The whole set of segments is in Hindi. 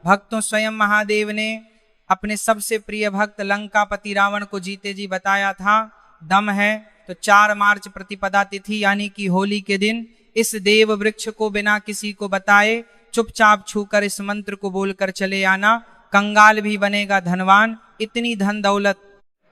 भक्तों, स्वयं महादेव ने अपने सबसे प्रिय भक्त लंकापति रावण को जीते जी बताया था, दम है तो 4 मार्च प्रतिपदा तिथि यानी कि होली के दिन इस देव वृक्ष को बिना किसी को बताए चुपचाप छूकर इस मंत्र को बोलकर चले आना, कंगाल भी बनेगा धनवान। इतनी धन दौलत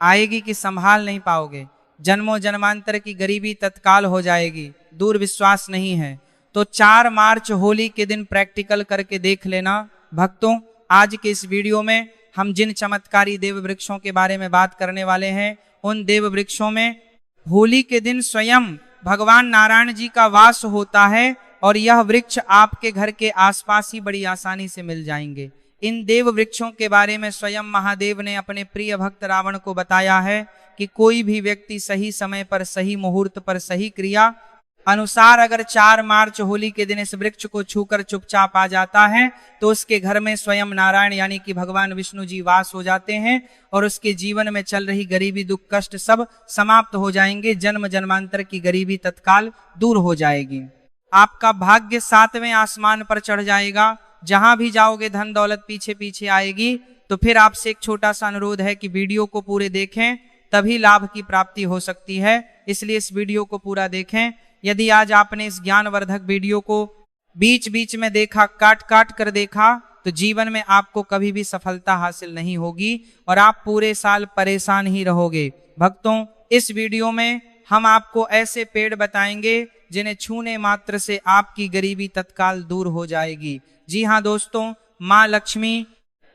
आएगी कि संभाल नहीं पाओगे, जन्मों जन्मांतर की गरीबी तत्काल हो जाएगी, दूर विश्वास नहीं है। तो 4 मार्च होली के दिन प्रैक्टिकल करके देख लेना। भक्तों, आज के इस वीडियो में हम जिन चमत्कारी देव वृक्षों के बारे में बात करने वाले हैं, उन देव वृक्षों में होली के दिन स्वयं भगवान नारायण जी का वास होता है और यह वृक्ष आपके घर के आसपास ही बड़ी आसानी से मिल जाएंगे। इन देव वृक्षों के बारे में स्वयं महादेव ने अपने प्रिय भक्त रावण को बताया है कि कोई भी व्यक्ति सही समय पर, सही मुहूर्त पर, सही क्रिया अनुसार अगर 4 मार्च होली के दिन इस वृक्ष को छूकर चुपचाप आ जाता है तो उसके घर में स्वयं नारायण यानी कि भगवान विष्णु जी वास हो जाते हैं और उसके जीवन में चल रही गरीबी, दुख, कष्ट सब समाप्त हो जाएंगे, जन्म जन्मांतर की गरीबी तत्काल दूर हो जाएगी। आपका भाग्य 7वें आसमान पर चढ़ जाएगा, जहां भी जाओगे धन दौलत पीछे पीछे आएगी। तो फिर आपसे एक छोटा सा अनुरोध है कि वीडियो को पूरे देखें, तभी लाभ की प्राप्ति हो सकती है, इसलिए इस वीडियो को पूरा देखें। यदि आज आपने इस ज्ञानवर्धक वीडियो को बीच बीच में देखा, काट काट कर देखा, तो जीवन में आपको कभी भी सफलता हासिल नहीं होगी और आप पूरे साल परेशान ही रहोगे। भक्तों, इस वीडियो में हम आपको ऐसे पेड़ बताएंगे जिन्हें छूने मात्र से आपकी गरीबी तत्काल दूर हो जाएगी। जी हाँ दोस्तों, माँ लक्ष्मी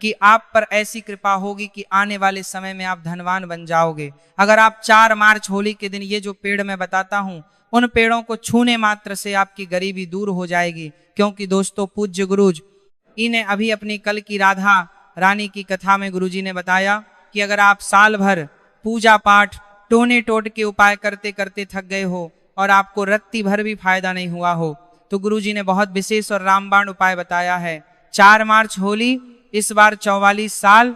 कि आप पर ऐसी कृपा होगी कि आने वाले समय में आप धनवान बन जाओगे। अगर आप 4 मार्च होली के दिन ये जो पेड़ मैं बताता हूँ, उन पेड़ों को छूने मात्र से आपकी गरीबी दूर हो जाएगी। क्योंकि दोस्तों, पूज्य गुरुज इन्हें अभी अपनी कल की राधा रानी की कथा में गुरुजी ने बताया कि अगर आप साल भर पूजा पाठ टोने टोट के उपाय करते करते थक गए हो और आपको रत्ती भर भी फायदा नहीं हुआ हो, तो गुरुजी ने बहुत विशेष और रामबाण उपाय बताया है। 4 मार्च होली, इस बार 44 साल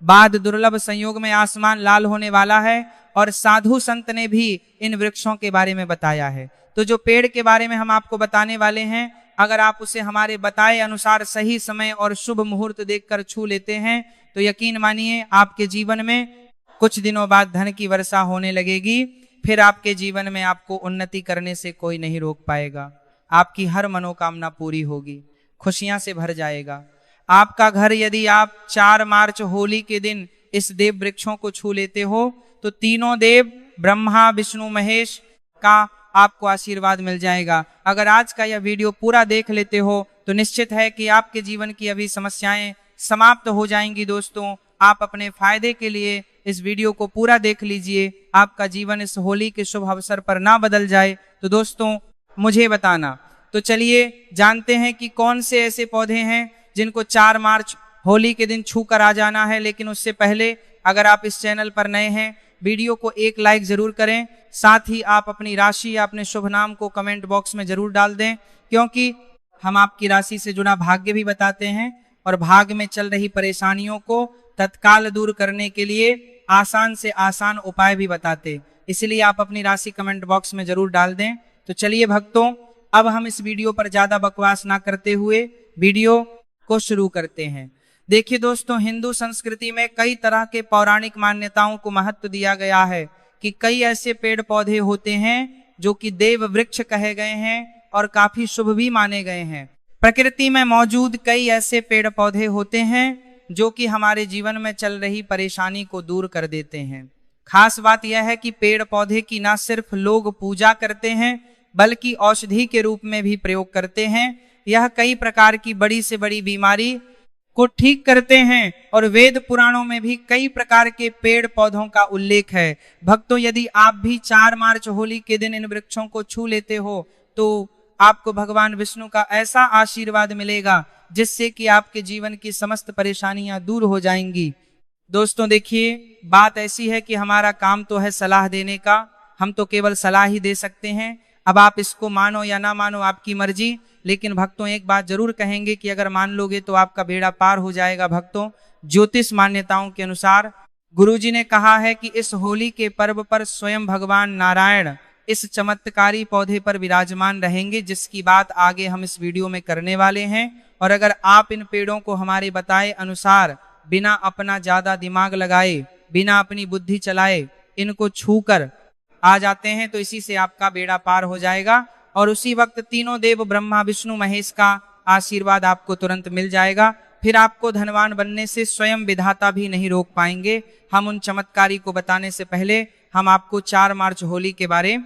बाद दुर्लभ संयोग में आसमान लाल होने वाला है और साधु संत ने भी इन वृक्षों के बारे में बताया है। तो जो पेड़ के बारे में हम आपको बताने वाले हैं, अगर आप उसे हमारे बताए अनुसार सही समय और शुभ मुहूर्त देखकर छू लेते हैं तो यकीन मानिए आपके जीवन में कुछ दिनों बाद धन की वर्षा होने लगेगी। फिर आपके जीवन में आपको उन्नति करने से कोई नहीं रोक पाएगा, आपकी हर मनोकामना पूरी होगी, खुशियां से भर जाएगा आपका घर। यदि आप 4 मार्च होली के दिन इस देव वृक्षों को छू लेते हो तो तीनों देव ब्रह्मा विष्णु महेश का आपको आशीर्वाद मिल जाएगा। अगर आज का यह वीडियो पूरा देख लेते हो तो निश्चित है कि आपके जीवन की अभी समस्याएं समाप्त हो जाएंगी। दोस्तों, आप अपने फायदे के लिए इस वीडियो को पूरा देख लीजिए, आपका जीवन इस होली के शुभ अवसर पर ना बदल जाए तो दोस्तों मुझे बताना। तो चलिए जानते हैं कि कौन से ऐसे पौधे हैं जिनको 4 मार्च होली के दिन छू कर आ जाना है। लेकिन उससे पहले अगर आप इस चैनल पर नए हैं, वीडियो को एक लाइक जरूर करें, साथ ही आप अपनी राशि या अपने शुभ नाम को कमेंट बॉक्स में जरूर डाल दें, क्योंकि हम आपकी राशि से जुड़ा भाग्य भी बताते हैं और भाग्य में चल रही परेशानियों को तत्काल दूर करने के लिए आसान से आसान उपाय भी बताते, इसलिए आप अपनी राशि कमेंट बॉक्स में जरूर डाल दें। तो चलिए भक्तों, अब हम इस वीडियो पर ज्यादा बकवास ना करते हुए वीडियो को शुरू करते हैं। देखिए दोस्तों, हिंदू संस्कृति में कई तरह के पौराणिक मान्यताओं को महत्व दिया गया है कि कई ऐसे पेड़ पौधे होते हैं जो कि देव वृक्ष कहे गए हैं और काफी शुभ भी माने गए हैं। प्रकृति में मौजूद कई ऐसे पेड़ पौधे होते हैं जो कि हमारे जीवन में चल रही परेशानी को दूर कर देते हैं। खास बात यह है कि पेड़ पौधे की न सिर्फ लोग पूजा करते हैं बल्कि औषधि के रूप में भी प्रयोग करते हैं। यह कई प्रकार की बड़ी से बड़ी बीमारी को ठीक करते हैं और वेद पुराणों में भी कई प्रकार के पेड़ पौधों का उल्लेख है। भक्तों, यदि आप भी 4 मार्च होली के दिन इन वृक्षों को छू लेते हो तो आपको भगवान विष्णु का ऐसा आशीर्वाद मिलेगा जिससे कि आपके जीवन की समस्त परेशानियां दूर हो जाएंगी। दोस्तों देखिए, बात ऐसी है कि हमारा काम तो है सलाह देने का, हम तो केवल सलाह ही दे सकते हैं। अब आप इसको मानो या ना मानो आपकी मर्जी, लेकिन भक्तों एक बात जरूर कहेंगे कि अगर मान लोगे तो आपका बेड़ा पार हो जाएगा। भक्तों, ज्योतिष मान्यताओं के अनुसार गुरुजी ने कहा है कि इस होली के पर्व पर स्वयं भगवान नारायण इस चमत्कारी पौधे पर विराजमान रहेंगे, जिसकी बात आगे हम इस वीडियो में करने वाले हैं। और अगर आप इन पेड़ों को हमारे बताए अनुसार बिना अपना ज्यादा दिमाग लगाए, बिना अपनी बुद्धि चलाए इनको छूकर आ जाते हैं तो इसी से आपका बेड़ा पार हो जाएगा और उसी वक्त तीनों देव ब्रह्मा विष्णु महेश का आशीर्वाद आपको तुरंत मिल जाएगा। फिर आपको धनवान बनने से स्वयं विधाता भी नहीं रोक पाएंगे। हम उन चमत्कारी को बताने से पहले हम आपको 4 मार्च होली के बारे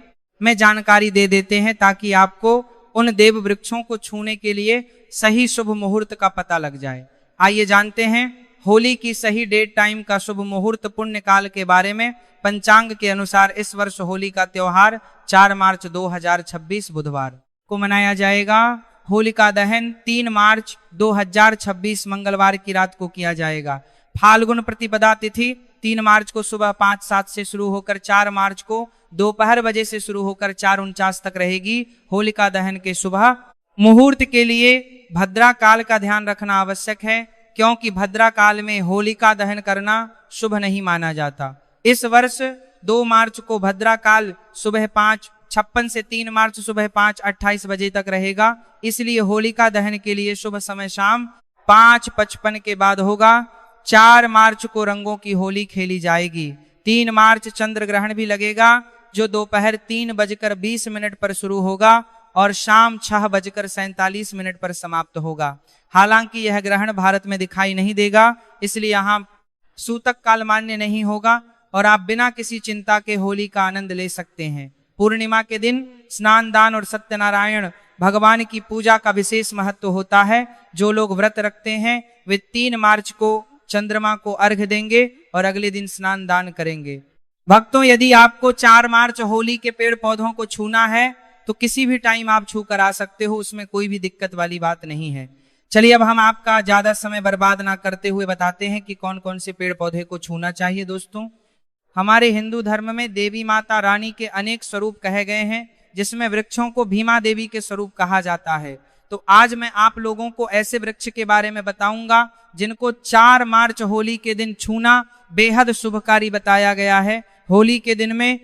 में जानकारी दे देते हैं ताकि आपको उन देव वृक्षों को छूने के लिए सही शुभ मुहूर्त का पता लग जाए। आइए जानते हैं होली की सही डेट टाइम का शुभ मुहूर्त पुण्य काल के बारे में। पंचांग के अनुसार इस वर्ष होली का त्योहार 4 मार्च 2026 बुधवार को मनाया जाएगा। होलिका दहन 3 मार्च 2026 मंगलवार की रात को किया जाएगा। फाल्गुन प्रतिपदा तिथि 3 मार्च को सुबह 5:07 से शुरू होकर 4 मार्च को दोपहर बजे से शुरू होकर 4:49 तक रहेगी। होलिका दहन के सुबह मुहूर्त के लिए भद्रा काल का ध्यान रखना आवश्यक है क्योंकि भद्रा काल में होलिका दहन करना शुभ नहीं माना जाता। इस वर्ष 2 मार्च को भद्रा काल सुबह 5:56 से 3 मार्च सुबह 5:28 बजे तक रहेगा। इसलिए होलिका दहन के लिए शुभ समय शाम 5:55 के बाद होगा। 4 मार्च को रंगों की होली खेली जाएगी। 3 मार्च चंद्र ग्रहण भी लगेगा जो दोपहर 3:20 पर शुरू होगा और शाम 6:47 पर समाप्त होगा। हालांकि यह ग्रहण भारत में दिखाई नहीं देगा इसलिए यहाँ सूतक काल मान्य नहीं होगा और आप बिना किसी चिंता के होली का आनंद ले सकते हैं। पूर्णिमा के दिन स्नान दान और सत्यनारायण भगवान की पूजा का विशेष महत्व होता है। जो लोग व्रत रखते हैं वे 3 मार्च को चंद्रमा को अर्घ्य देंगे और अगले दिन स्नान दान करेंगे। भक्तों, यदि आपको 4 मार्च होली के पेड़ पौधों को छूना है तो किसी भी टाइम आप छू कर आ सकते हो, उसमें कोई भी दिक्कत वाली बात नहीं है। चलिए अब हम आपका ज्यादा समय बर्बाद ना करते हुए बताते हैं कि कौन कौन से पेड़ पौधे को छूना चाहिए। दोस्तों, हमारे हिंदू धर्म में देवी माता रानी के अनेक स्वरूप कहे गए हैं जिसमें वृक्षों को भीमा देवी के स्वरूप कहा जाता है। तो आज मैं आप लोगों को ऐसे वृक्ष के बारे में बताऊंगा जिनको 4 मार्च होली के दिन छूना बेहद शुभकारी बताया गया है। होली के दिन में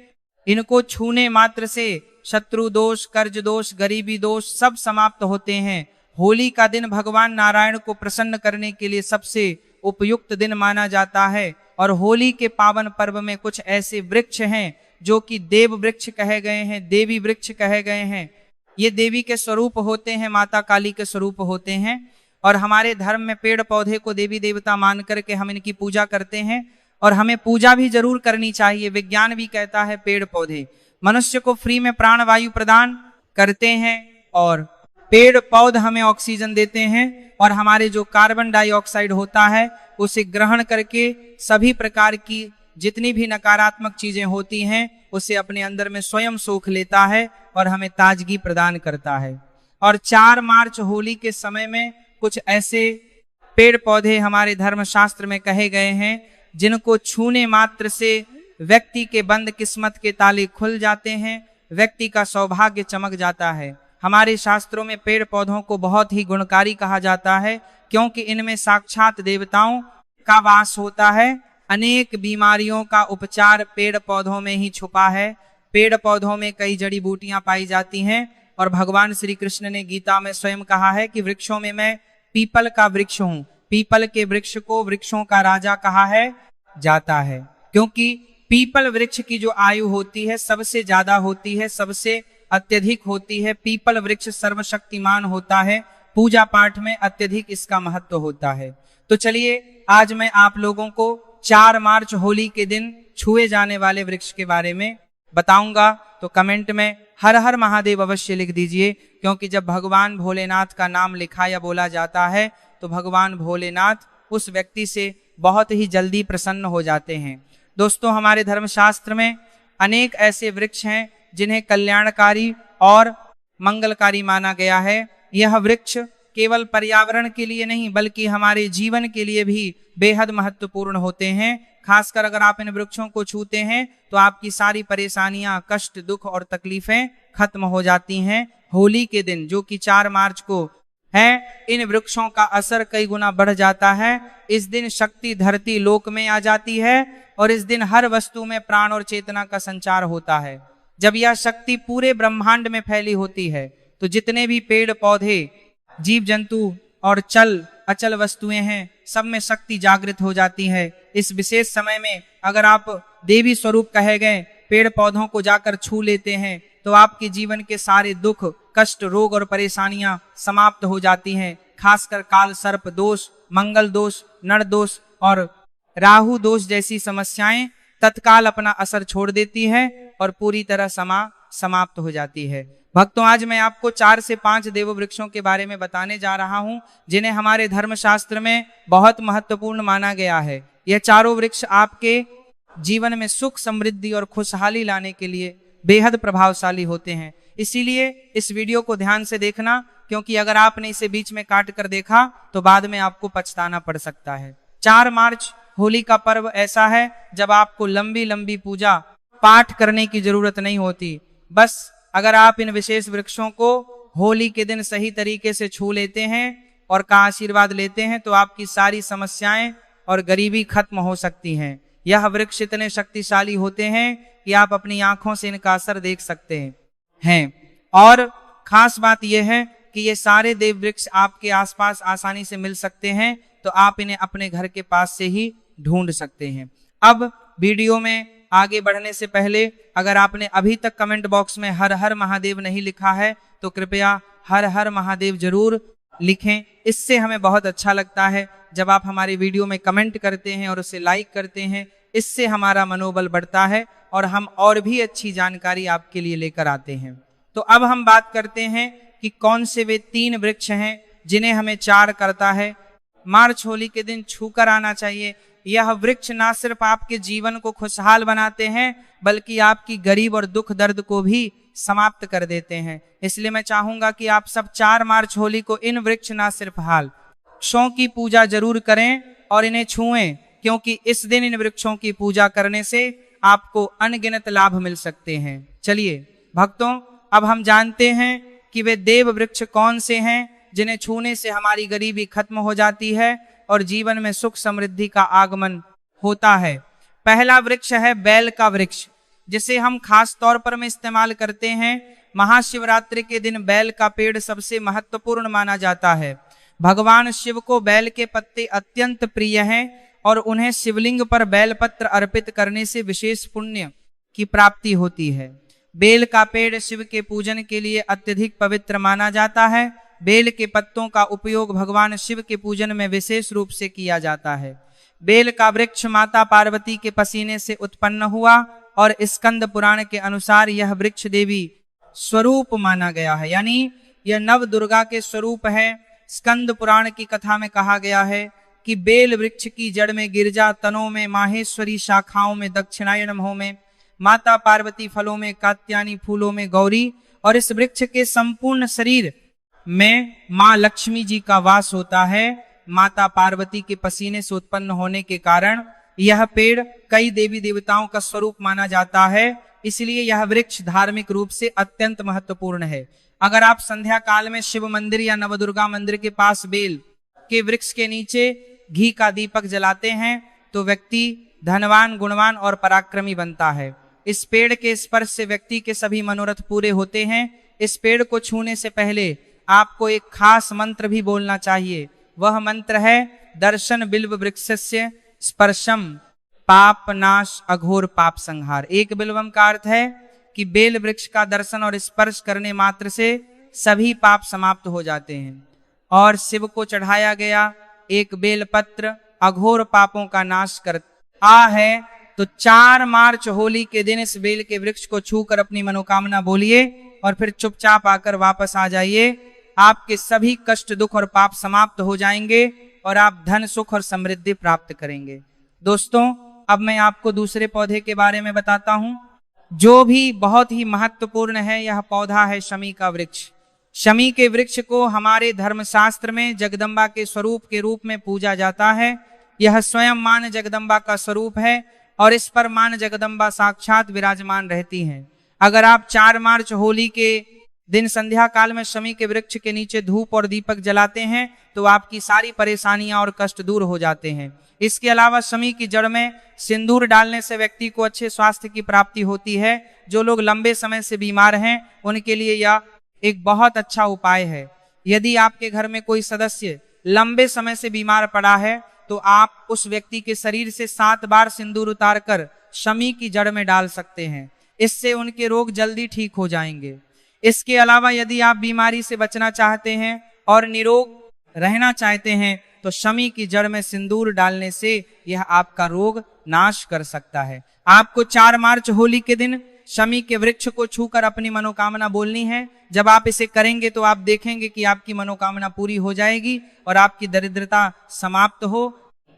इनको छूने मात्र से शत्रु दोष, कर्ज दोष, गरीबी दोष सब समाप्त होते हैं। होली का दिन भगवान नारायण को प्रसन्न करने के लिए सबसे उपयुक्त दिन माना जाता है और होली के पावन पर्व में कुछ ऐसे वृक्ष हैं जो कि देव वृक्ष कहे गए हैं, देवी वृक्ष कहे गए हैं। ये देवी के स्वरूप होते हैं, माता काली के स्वरूप होते हैं और हमारे धर्म में पेड़ पौधे को देवी देवता मान करके हम इनकी पूजा करते हैं और हमें पूजा भी जरूर करनी चाहिए। विज्ञान भी कहता है पेड़ पौधे मनुष्य को फ्री में प्राण वायु प्रदान करते हैं और पेड़ पौधे हमें ऑक्सीजन देते हैं और हमारे जो कार्बन डाइऑक्साइड होता है उसे ग्रहण करके सभी प्रकार की जितनी भी नकारात्मक चीजें होती हैं उसे अपने अंदर में स्वयं सोख लेता है और हमें ताजगी प्रदान करता है। और 4 मार्च होली के समय में कुछ ऐसे पेड़ पौधे हमारे धर्मशास्त्र में कहे गए हैं जिनको छूने मात्र से व्यक्ति के बंद किस्मत के ताले खुल जाते हैं, व्यक्ति का सौभाग्य चमक जाता है। हमारे शास्त्रों में पेड़ पौधों को बहुत ही गुणकारी कहा जाता है क्योंकि इनमें साक्षात देवताओं का वास होता है। अनेक बीमारियों का उपचार पेड़ पौधों में ही छुपा है। पेड़ पौधों में कई जड़ी बूटियां पाई जाती हैं और भगवान श्री कृष्ण ने गीता में स्वयं कहा है कि वृक्षों में मैं पीपल का वृक्ष हूँ। पीपल के वृक्ष को वृक्षों का राजा कहा है जाता है क्योंकि पीपल वृक्ष की जो आयु होती है सबसे ज्यादा होती है, सबसे अत्यधिक होती है। पीपल वृक्ष सर्वशक्तिमान होता है, पूजा पाठ में अत्यधिक इसका महत्व होता है। तो चलिए आज मैं आप लोगों को 4 मार्च होली के दिन छुए जाने वाले वृक्ष के बारे में बताऊंगा। तो कमेंट में हर हर महादेव अवश्य लिख दीजिए क्योंकि जब भगवान भोलेनाथ का नाम लिखा या बोला जाता है तो भगवान भोलेनाथ उस व्यक्ति से बहुत ही जल्दी प्रसन्न हो जाते हैं। दोस्तों, हमारे धर्मशास्त्र में अनेक ऐसे वृक्ष हैं जिन्हें कल्याणकारी और मंगलकारी माना गया है। यह वृक्ष केवल पर्यावरण के लिए नहीं बल्कि हमारे जीवन के लिए भी बेहद महत्वपूर्ण होते हैं। खासकर अगर आप इन वृक्षों को छूते हैं तो आपकी सारी परेशानियां, कष्ट, दुख और तकलीफें खत्म हो जाती हैं। होली के दिन जो कि 4 मार्च को है, इन वृक्षों का असर कई गुना बढ़ जाता है। इस दिन शक्ति धरती लोक में आ जाती है और इस दिन हर वस्तु में प्राण और चेतना का संचार होता है। जब यह शक्ति पूरे ब्रह्मांड में फैली होती है तो जितने भी पेड़ पौधे, जीव जंतु और चल अचल वस्तुएं हैं, सब में शक्ति जागृत हो जाती है। इस विशेष समय में अगर आप देवी स्वरूप कहे गए पेड़ पौधों को जाकर छू लेते हैं तो आपके जीवन के सारे दुख, कष्ट, रोग और परेशानियां समाप्त हो जाती हैं। खासकर काल सर्प दोष, मंगल दोष, नर दोष और राहु दोष जैसी समस्याएं तत्काल अपना असर छोड़ देती है और पूरी तरह समाप्त हो जाती है। भक्तों, आज मैं आपको 4 से 5 देव वृक्षों के बारे में बताने जा रहा हूं जिन्हें हमारे धर्मशास्त्र में बहुत महत्वपूर्ण माना गया है। यह चारों वृक्ष आपके जीवन में सुख, समृद्धि और खुशहाली लाने के लिए बेहद प्रभावशाली होते हैं। इसीलिए इस वीडियो को ध्यान से देखना, क्योंकि अगर आपने इसे बीच में काट कर देखा तो बाद में आपको पछताना पड़ सकता है। 4 मार्च होली का पर्व ऐसा है जब आपको लंबी लंबी पूजा पाठ करने की जरूरत नहीं होती। बस अगर आप इन विशेष वृक्षों को होली के दिन सही तरीके से छू लेते हैं और का आशीर्वाद लेते हैं तो आपकी सारी समस्याएं और गरीबी खत्म हो सकती हैं। यह वृक्ष इतने शक्तिशाली होते हैं कि आप अपनी आंखों से इनका असर देख सकते हैं। और खास बात यह है कि ये सारे देव वृक्ष आपके आसपास आसानी से मिल सकते हैं, तो आप इन्हें अपने घर के पास से ही ढूंढ सकते हैं। अब वीडियो में आगे बढ़ने से पहले अगर आपने अभी तक कमेंट बॉक्स में हर हर महादेव नहीं लिखा है तो कृपया हर हर महादेव जरूर लिखें। इससे हमें बहुत अच्छा लगता है जब आप हमारी वीडियो में कमेंट करते हैं और उसे लाइक करते हैं। इससे हमारा मनोबल बढ़ता है और हम और भी अच्छी जानकारी आपके लिए लेकर आते हैं। तो अब हम बात करते हैं कि कौन से वे 3 वृक्ष हैं जिन्हें हमें 4 करता है मार्च होली के दिन छूकर आना चाहिए। यह वृक्ष ना सिर्फ आपके जीवन को खुशहाल बनाते हैं बल्कि आपकी गरीब और दुख दर्द को भी समाप्त कर देते हैं। इसलिए मैं चाहूंगा कि आप सब 4 मार्च होली को इन वृक्ष ना सिर्फ वृक्षों की पूजा जरूर करें और इन्हें छुएं, क्योंकि इस दिन इन वृक्षों की पूजा करने से आपको अनगिनत लाभ मिल सकते हैं। चलिए भक्तों, अब हम जानते हैं कि वे देव वृक्ष कौन से हैं जिन्हें छूने से हमारी गरीबी खत्म हो जाती है और जीवन में सुख समृद्धि का आगमन होता है। पहला वृक्ष है बेल का वृक्ष, जिसे हम खास तौर पर में इस्तेमाल करते हैं। महाशिवरात्रि के दिन बेल का पेड़ सबसे महत्वपूर्ण माना जाता है। भगवान शिव को बेल के पत्ते अत्यंत प्रिय हैं और उन्हें शिवलिंग पर बेलपत्र अर्पित करने से विशेष पुण्य की प्राप्ति होती है। बेल का पेड़ शिव के पूजन के लिए अत्यधिक पवित्र माना जाता है। बेल के पत्तों का उपयोग भगवान शिव के पूजन में विशेष रूप से किया जाता है। बेल का वृक्ष माता पार्वती के पसीने से उत्पन्न हुआ और स्कंद पुराण के अनुसार यह वृक्ष देवी स्वरूप माना गया है, यानी यह नव दुर्गा के स्वरूप है। स्कंद पुराण की कथा में कहा गया है कि बेल वृक्ष की जड़ में गिरजा, तनों में माहेश्वरी, शाखाओं में दक्षिणायनमों में माता पार्वती, फलों में कात्यायनी, फूलों में गौरी, और इस वृक्ष के संपूर्ण शरीर में माँ लक्ष्मी जी का वास होता है। माता पार्वती के पसीने से उत्पन्न होने के कारण यह पेड़ कई देवी देवताओं का स्वरूप माना जाता है, इसलिए यह वृक्ष धार्मिक रूप से अत्यंत महत्वपूर्ण है। अगर आप संध्या काल में शिव मंदिर या नवदुर्गा मंदिर के पास बेल के वृक्ष के नीचे घी का दीपक जलाते हैं तो व्यक्ति धनवान, गुणवान और पराक्रमी बनता है। इस पेड़ के स्पर्श से व्यक्ति के सभी मनोरथ पूरे होते हैं। इस पेड़ को छूने से पहले आपको एक खास मंत्र भी बोलना चाहिए। वह मंत्र है दर्शन बिल्व वृक्षस्य स्पर्शम पाप नाश अघोर पाप संहार। एक बिल्वम का अर्थ है कि बेल वृक्ष का दर्शन और स्पर्श करने मात्र से सभी पाप समाप्त हो जाते हैं। और शिव को चढ़ाया गया एक बेल पत्र अघोर पापों का नाश करता है। तो 4 मार्च होली के दिन इस बेल के वृक्ष को छूकर अपनी मनोकामना बोलिए और फिर चुपचाप आकर वापस आ जाइए। आपके सभी कष्ट, दुख और पाप समाप्त हो जाएंगे और आप धन, सुख और समृद्धि प्राप्त करेंगे। दोस्तों, अब मैं आपको दूसरे पौधे के बारे में बताता हूं जो भी बहुत ही महत्वपूर्ण है। यह पौधा है शमी का वृक्ष। शमी के वृक्ष को हमारे धर्मशास्त्र में जगदम्बा के स्वरूप के रूप में पूजा जाता है। यह स्वयं मां जगदम्बा का स्वरूप है और इस पर मां जगदम्बा साक्षात विराजमान रहती हैं। अगर आप 4 मार्च होली के दिन संध्या काल में शमी के वृक्ष के नीचे धूप और दीपक जलाते हैं तो आपकी सारी परेशानियां और कष्ट दूर हो जाते हैं। इसके अलावा शमी की जड़ में सिंदूर डालने से व्यक्ति को अच्छे स्वास्थ्य की प्राप्ति होती है। जो लोग लंबे समय से बीमार हैं उनके लिए यह एक बहुत अच्छा उपाय है। यदि आपके घर में कोई सदस्य लंबे समय से बीमार पड़ा है तो आप उस व्यक्ति के शरीर से 7 बार सिंदूर उतारकर शमी की जड़ में डाल सकते हैं। इससे उनके रोग जल्दी ठीक हो जाएंगे। इसके अलावा यदि आप बीमारी से बचना चाहते हैं और निरोग रहना चाहते हैं तो शमी की जड़ में सिंदूर डालने से यह आपका रोग नाश कर सकता है। आपको 4 मार्च होली के दिन शमी के वृक्ष को छूकर अपनी मनोकामना बोलनी है। जब आप इसे करेंगे तो आप देखेंगे कि आपकी मनोकामना पूरी हो जाएगी और आपकी दरिद्रता समाप्त हो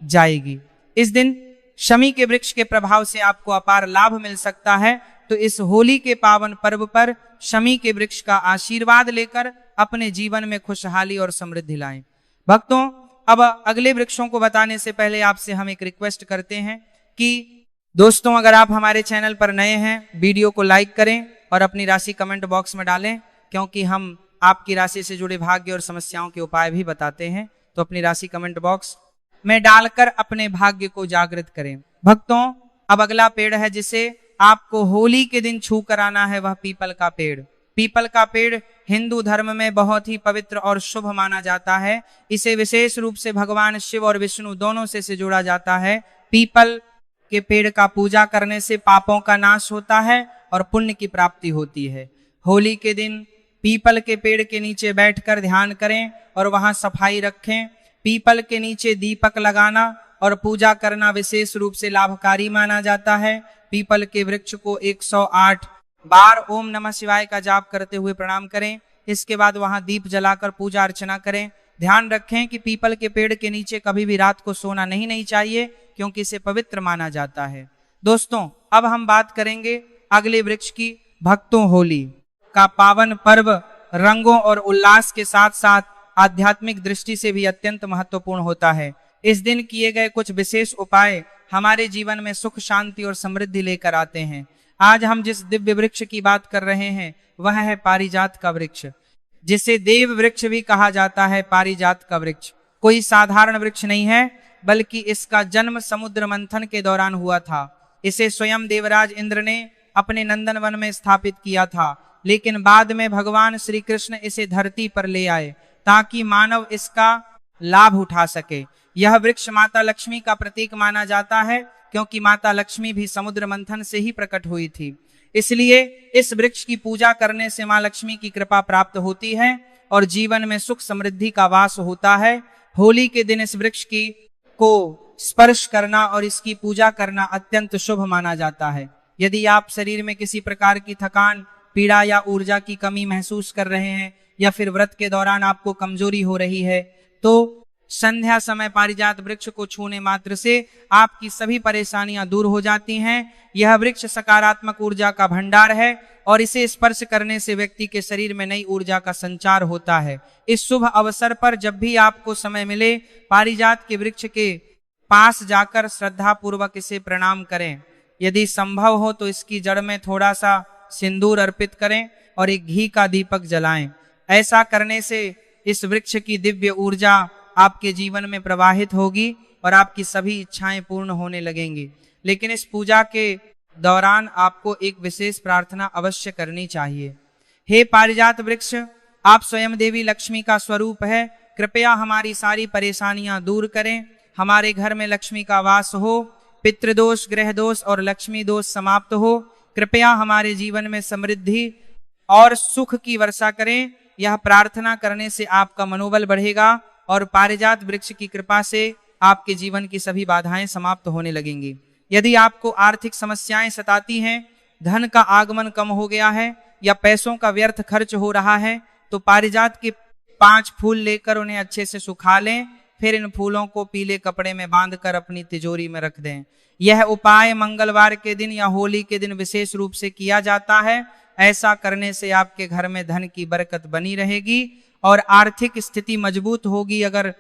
जाएगी। इस दिन शमी के वृक्ष के प्रभाव से आपको अपार लाभ मिल सकता है। तो इस होली के पावन पर्व पर शमी के वृक्ष का आशीर्वाद लेकर अपने जीवन में खुशहाली और समृद्धि लाएं। भक्तों, अब अगले वृक्षों को बताने से पहले आपसे हम एक रिक्वेस्ट करते हैं कि दोस्तों, अगर आप हमारे चैनल पर नए हैं, वीडियो को लाइक करें और अपनी राशि कमेंट बॉक्स में डालें, क्योंकि हम आपकी राशि से जुड़े भाग्य और समस्याओं के उपाय भी बताते हैं। तो अपनी राशि कमेंट बॉक्स में डालकर अपने भाग्य को जागृत करें। भक्तों, अब अगला पेड़ है जिसे आपको होली के दिन छू कर आना है, वह पीपल का पेड़। पीपल का पेड़ हिंदू धर्म में बहुत ही पवित्र और शुभ माना जाता है। इसे विशेष रूप से भगवान शिव और विष्णु दोनों से जोड़ा जाता है। पीपल के पेड़ का पूजा करने से पापों का नाश होता है और पुण्य की प्राप्ति होती है। होली के दिन पीपल के पेड़ के नीचे बैठकर ध्यान करें और वहां सफाई रखें। पीपल के नीचे दीपक लगाना और पूजा करना विशेष रूप से लाभकारी माना जाता है। पीपल के वृक्ष को 108 बार ओम नमः शिवाय का जाप करते हुए प्रणाम करें। इसके बाद वहां दीप जलाकर पूजा अर्चना करें। ध्यान रखें कि पीपल के पेड़ के नीचे कभी भी रात को सोना नहीं चाहिए, क्योंकि इसे पवित्र माना जाता है। दोस्तों, अब हम बात करेंगे अगले वृक्ष की। भक्तों, होली का पावन पर्व रंगों और उल्लास के साथ साथ आध्यात्मिक दृष्टि से भी अत्यंत महत्वपूर्ण होता है। इस दिन किए गए कुछ विशेष उपाय हमारे जीवन में सुख, शांति और समृद्धि लेकर आते हैं। आज हम जिस दिव्य वृक्ष की बात कर रहे हैं वह है पारिजात का वृक्ष, जिसे देव वृक्ष भी कहा जाता है। पारिजात का वृक्ष कोई साधारण वृक्ष नहीं है, बल्कि इसका जन्म समुद्र मंथन के दौरान हुआ था। इसे स्वयं देवराज इंद्र ने अपने नंदनवन में स्थापित किया था, लेकिन बाद में भगवान श्री कृष्ण इसे धरती पर ले आए ताकि मानव इसका लाभ उठा सके। यह वृक्ष माता लक्ष्मी का प्रतीक माना जाता है, क्योंकि माता लक्ष्मी भी समुद्र मंथन से ही प्रकट हुई थी। इसलिए इस वृक्ष की पूजा करने से मां लक्ष्मी की कृपा प्राप्त होती है और जीवन में सुख समृद्धि का वास होता है। होली के दिन इस वृक्ष को स्पर्श करना और इसकी पूजा करना अत्यंत शुभ माना जाता है। यदि आप शरीर में किसी प्रकार की थकान, पीड़ा या ऊर्जा की कमी महसूस कर रहे हैं या फिर व्रत के दौरान आपको कमजोरी हो रही है, तो संध्या समय पारिजात वृक्ष को छूने मात्र से आपकी सभी परेशानियां दूर हो जाती हैं। यह वृक्ष सकारात्मक ऊर्जा का भंडार है और इसे स्पर्श करने से व्यक्ति के शरीर में नई ऊर्जा का संचार होता है। इस शुभ अवसर पर जब भी आपको समय मिले, पारिजात के वृक्ष के पास जाकर श्रद्धा पूर्वक इसे प्रणाम करें। यदि संभव हो तो इसकी जड़ में थोड़ा सा सिंदूर अर्पित करें और एक घी का दीपक जलाएं। ऐसा करने से इस वृक्ष की दिव्य ऊर्जा आपके जीवन में प्रवाहित होगी और आपकी सभी इच्छाएं पूर्ण होने लगेंगी। लेकिन इस पूजा के दौरान आपको एक विशेष प्रार्थना अवश्य करनी चाहिए। हे पारिजात वृक्ष, आप स्वयं देवी लक्ष्मी का स्वरूप है। कृपया हमारी सारी परेशानियां दूर करें। हमारे घर में लक्ष्मी का वास हो, पितृदोष, ग्रह दोष और लक्ष्मी दोष समाप्त हो। कृपया हमारे जीवन में समृद्धि और सुख की वर्षा करें। यह प्रार्थना करने से आपका मनोबल बढ़ेगा और पारिजात वृक्ष की कृपा से आपके जीवन की सभी बाधाएं समाप्त होने लगेंगी। यदि आपको आर्थिक समस्याएं सताती हैं, धन का आगमन कम हो गया है या पैसों का व्यर्थ खर्च हो रहा है, तो पारिजात के 5 फूल लेकर उन्हें अच्छे से सुखा लें। फिर इन फूलों को पीले कपड़े में बांधकर अपनी तिजोरी में रख दें। यह उपाय मंगलवार के दिन या होली के दिन विशेष रूप से किया जाता है। ऐसा करने से आपके घर में धन की बरकत बनी रहेगी और आर्थिक स्थिति मजबूत होगी। अगर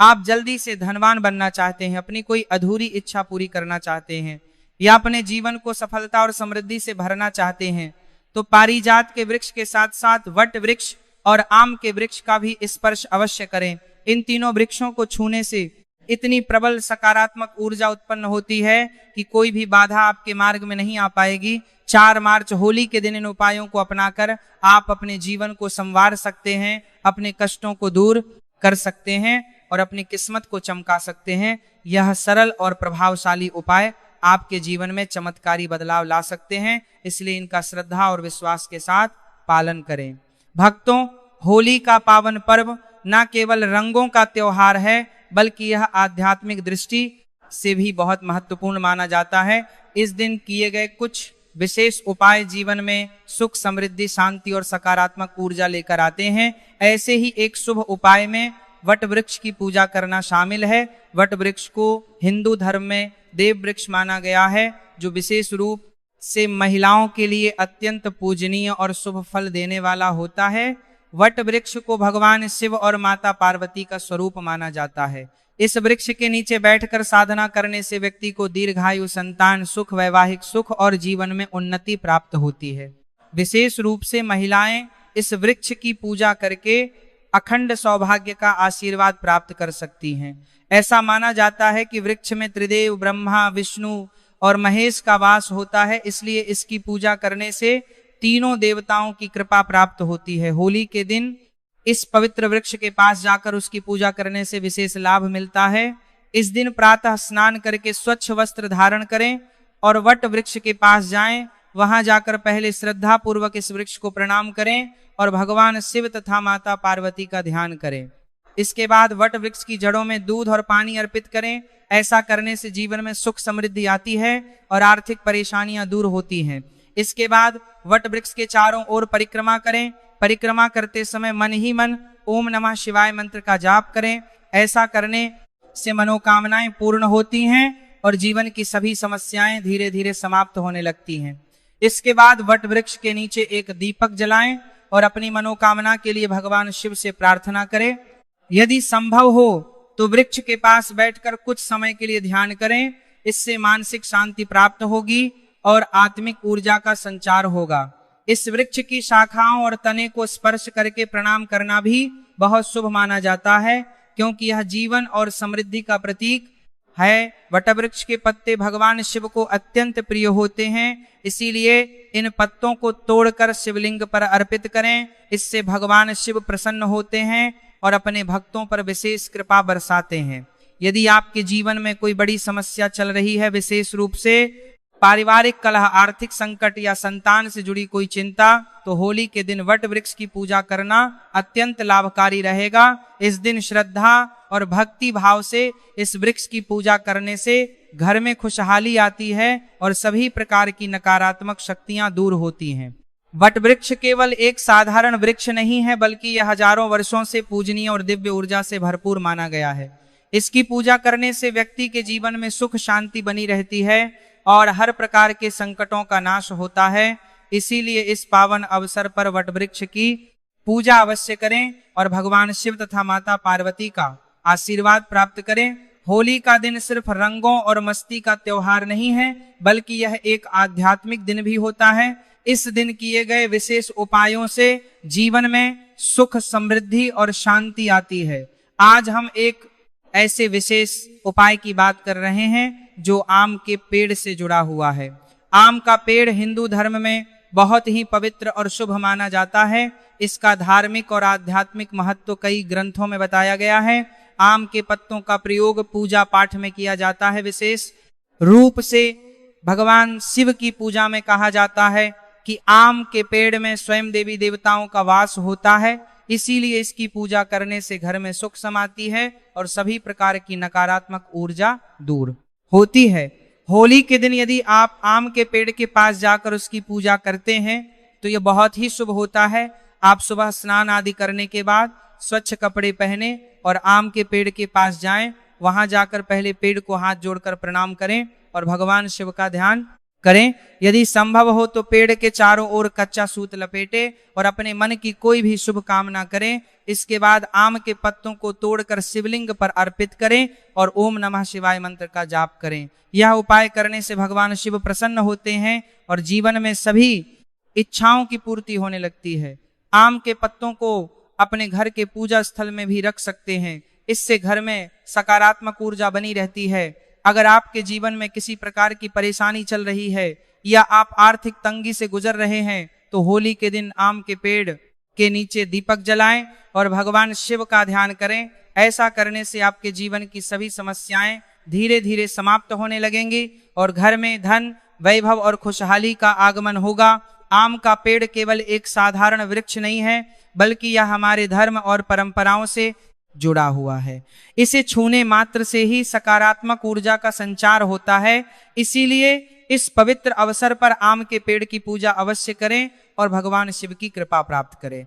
आप जल्दी से धनवान बनना चाहते हैं, अपनी कोई अधूरी इच्छा पूरी करना चाहते हैं या अपने जीवन को सफलता और समृद्धि से भरना चाहते हैं, तो पारिजात के वृक्ष के साथ साथ वट वृक्ष और आम के वृक्ष का भी स्पर्श अवश्य करें। इन तीनों वृक्षों को छूने से इतनी प्रबल सकारात्मक ऊर्जा उत्पन्न होती है कि कोई भी बाधा आपके मार्ग में नहीं आ पाएगी। 4 मार्च होली के दिन इन उपायों को अपनाकर आप अपने जीवन को संवार सकते हैं, अपने कष्टों को दूर कर सकते हैं। और अपनी किस्मत को चमका सकते हैं। यह सरल और प्रभावशाली उपाय आपके जीवन में चमत्कारी बदलाव ला सकते हैं, इसलिए इनका श्रद्धा और विश्वास के साथ पालन करें। भक्तों, होली का पावन पर्व न केवल रंगों का त्योहार है, बल्कि यह आध्यात्मिक दृष्टि से भी बहुत महत्वपूर्ण माना जाता है। इस दिन किए गए कुछ विशेष उपाय जीवन में सुख, समृद्धि, शांति और सकारात्मक ऊर्जा लेकर आते हैं। ऐसे ही एक शुभ उपाय में वट वृक्ष की पूजा करना शामिल है। वट वृक्ष को हिंदू धर्म में देव वृक्ष माना गया है, जो विशेष रूप से महिलाओं के लिए अत्यंत पूजनीय और शुभ फल देने वाला होता है। वट वृक्ष को भगवान शिव और माता पार्वती का स्वरूप माना जाता है। इस वृक्ष के नीचे बैठकर साधना करने से व्यक्ति को दीर्घायु, संतान सुख, वैवाहिक सुख और जीवन में उन्नति प्राप्त होती है। विशेष रूप से महिलाएं इस वृक्ष की पूजा करके अखंड सौभाग्य का आशीर्वाद प्राप्त कर सकती हैं। ऐसा माना जाता है कि वृक्ष में त्रिदेव ब्रह्मा, विष्णु और महेश का वास होता है, इसलिए इसकी पूजा करने से तीनों देवताओं की कृपा प्राप्त होती है। होली के दिन इस पवित्र वृक्ष के पास जाकर उसकी पूजा करने से विशेष लाभ मिलता है। इस दिन प्रातः स्नान करके स्वच्छ वस्त्र धारण करें और वट वृक्ष के पास जाएं। वहां जाकर पहले श्रद्धा पूर्वक इस वृक्ष को प्रणाम करें और भगवान शिव तथा माता पार्वती का ध्यान करें। इसके बाद वट वृक्ष की जड़ों में दूध और पानी अर्पित करें। ऐसा करने से जीवन में सुख, समृद्धि आती है और आर्थिक परेशानियां दूर होती हैं। इसके बाद वट वृक्ष के चारों ओर परिक्रमा करें। परिक्रमा करते समय मन ही मन ओम नमः शिवाय मंत्र का जाप करें। ऐसा करने से मनोकामनाएं पूर्ण होती हैं और जीवन की सभी समस्याएं धीरे धीरे समाप्त होने लगती हैं। इसके बाद वट वृक्ष के नीचे एक दीपक जलाएं और अपनी मनोकामना के लिए भगवान शिव से प्रार्थना करें। यदि संभव हो तो वृक्ष के पास बैठकर कुछ समय के लिए ध्यान करें। इससे मानसिक शांति प्राप्त होगी और आत्मिक ऊर्जा का संचार होगा। इस वृक्ष की शाखाओं और तने को स्पर्श करके प्रणाम करना भी बहुत शुभ माना जाता है, क्योंकि यह जीवन और समृद्धि का प्रतीक है। वटवृक्ष के पत्ते भगवान शिव को अत्यंत प्रिय होते हैं, इसीलिए इन पत्तों को तोड़कर शिवलिंग पर अर्पित करें। इससे भगवान शिव प्रसन्न होते हैं और अपने भक्तों पर विशेष कृपा बरसाते हैं। यदि आपके जीवन में कोई बड़ी समस्या चल रही है, विशेष रूप से पारिवारिक कलह, आर्थिक संकट या संतान से जुड़ी कोई चिंता, तो होली के दिन वट वृक्ष की पूजा करना अत्यंत लाभकारी रहेगा। इस दिन श्रद्धा और भक्ति भाव से इस वृक्ष की पूजा करने से घर में खुशहाली आती है और सभी प्रकार की नकारात्मक शक्तियां दूर होती हैं। वट वृक्ष केवल एक साधारण वृक्ष नहीं है, बल्कि यह हजारों वर्षों से पूजनीय और दिव्य ऊर्जा से भरपूर माना गया है। इसकी पूजा करने से व्यक्ति के जीवन में सुख, शांति बनी रहती है और हर प्रकार के संकटों का नाश होता है। इसीलिए इस पावन अवसर पर वट वृक्ष की पूजा अवश्य करें और भगवान शिव तथा माता पार्वती का आशीर्वाद प्राप्त करें। होली का दिन सिर्फ रंगों और मस्ती का त्योहार नहीं है, बल्कि यह एक आध्यात्मिक दिन भी होता है। इस दिन किए गए विशेष उपायों से जीवन में सुख, समृद्धि और शांति आती है। आज हम एक ऐसे विशेष उपाय की बात कर रहे हैं जो आम के पेड़ से जुड़ा हुआ है। आम का पेड़ हिंदू धर्म में बहुत ही पवित्र और शुभ माना जाता है। इसका धार्मिक और आध्यात्मिक महत्व कई ग्रंथों में बताया गया है। आम के पत्तों का प्रयोग पूजा पाठ में किया जाता है। विशेष रूप से भगवान शिव की पूजा में कहा जाता है कि आम के पेड़ में स्वयं देवी देवताओं का वास होता है, इसीलिए इसकी पूजा करने से घर में सुख समाती है और सभी प्रकार की नकारात्मक ऊर्जा दूर होती है। होली के दिन यदि आप आम के पेड़ के पास जाकर उसकी पूजा करते हैं तो यह बहुत ही शुभ होता है। आप सुबह स्नान आदि करने के बाद स्वच्छ कपड़े पहने और आम के पेड़ के पास जाएं। वहां जाकर पहले पेड़ को हाथ जोड़कर प्रणाम करें और भगवान शिव का ध्यान करें। यदि संभव हो तो पेड़ के चारों ओर कच्चा सूत लपेटे और अपने मन की कोई भी शुभ कामना करें। इसके बाद आम के पत्तों को तोड़कर शिवलिंग पर अर्पित करें और ओम नमः शिवाय मंत्र का जाप करें। यह उपाय करने से भगवान शिव प्रसन्न होते हैं और जीवन में सभी इच्छाओं की पूर्ति होने लगती है। आम के पत्तों को अपने घर के पूजा स्थल में भी रख सकते हैं। इससे घर में सकारात्मक ऊर्जा बनी रहती है। अगर आपके जीवन में किसी प्रकार की परेशानी चल रही है या आप आर्थिक तंगी से गुजर रहे हैं तो होली के दिन आम के पेड़ के नीचे दीपक जलाएं और भगवान शिव का ध्यान करें। ऐसा करने से आपके जीवन की सभी समस्याएं धीरे धीरे समाप्त होने लगेंगी और घर में धन, वैभव और खुशहाली का आगमन होगा। आम का पेड़ केवल एक साधारण वृक्ष नहीं है, बल्कि यह हमारे धर्म और परंपराओं से जुड़ा हुआ है। इसे छूने मात्र से ही सकारात्मक ऊर्जा का संचार होता है। इसीलिए इस पवित्र अवसर पर आम के पेड़ की पूजा अवश्य करें और भगवान शिव की कृपा प्राप्त करें।